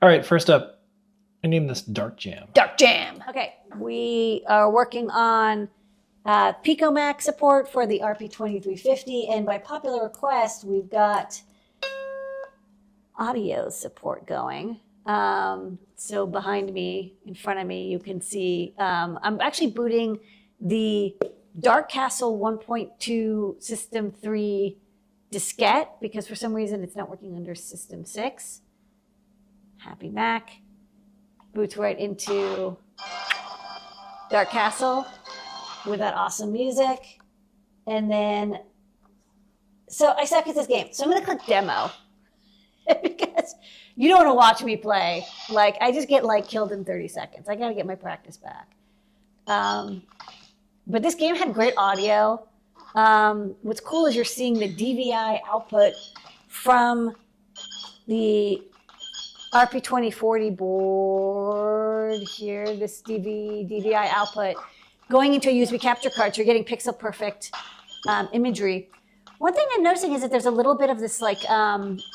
All right, first up, I named this Dark Jam. Dark Jam. Okay, we are working on PicoMac support for the RP2350, and by popular request, we've got audio support going. So behind me, in front of me, you can see I'm actually booting the Dark Castle 1.2 System 3 diskette because for some reason it's not working under System 6. Happy Mac. Boots right into Dark Castle with that awesome music. And then, so I suck at this game. So I'm going to click demo because you don't want to watch me play. Like, I just get like killed in 30 seconds. I got to get my practice back. But this game had great audio. What's cool is you're seeing the DVI output from the RP2040 board here, this DVI output, going into a USB capture card, so you're getting pixel perfect imagery. One thing I'm noticing is that there's a little bit of this like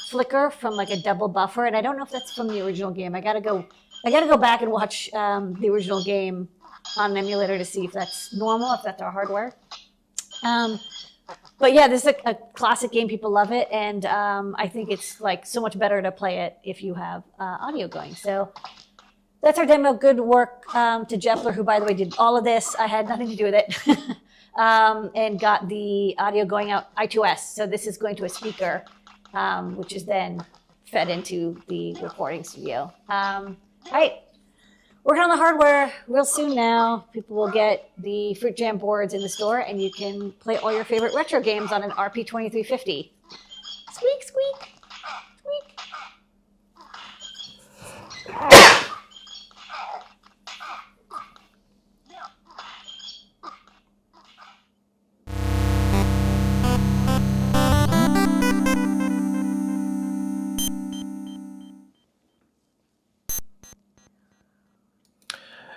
flicker from like a double buffer, and I don't know if that's from the original game. I gotta go back and watch the original game on an emulator to see if that's normal, if that's our hardware. But yeah, this is a classic game. People love it, and I think it's like so much better to play it if you have audio going. So that's our demo. Good work to Jepler, who, by the way, did all of this. I had nothing to do with it, and got the audio going out I2S. So this is going to a speaker, which is then fed into the recording studio. All right. Working on the hardware real soon now. People will get the Fruit Jam boards in the store, and you can play all your favorite retro games on an RP2350. Squeak, squeak, squeak.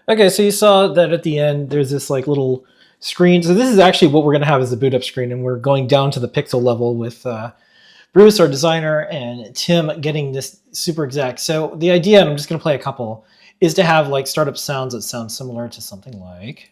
Okay, so you saw that at the end, there's this like little screen. So this is actually what we're going to have as the boot up screen, and we're going down to the pixel level with Bruce, our designer, and Tim getting this super exact. So the idea, and I'm just going to play a couple, is to have like startup sounds that sound similar to something like.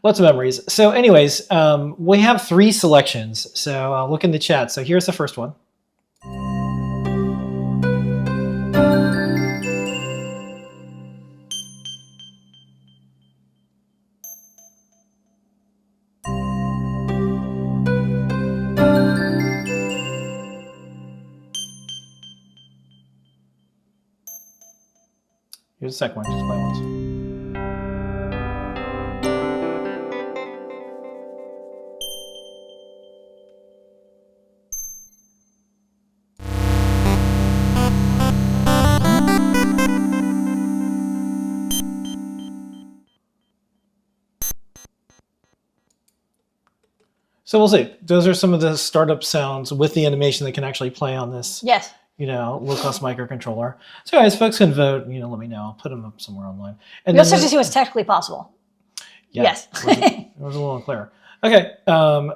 Lots of memories. So anyways, we have 3 selections. So look in the chat. So here's the first one. Here's the second one. Just play once. So we'll see. Those are some of the startup sounds with the animation that can actually play on this, Yes. low-cost microcontroller. So guys, folks can vote. Let me know. I'll put them up somewhere online. And we also have to see what's technically possible. Yeah, yes. it was a little unclear. Okay,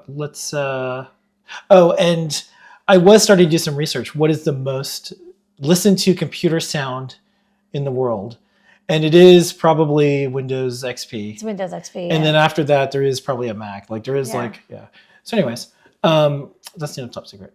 let's. Oh, and I was starting to do some research. What is the most listened to computer sound in the world? And it is probably Windows XP. It's Windows XP. And then after that, there is probably a Mac. So anyways, that's top secret.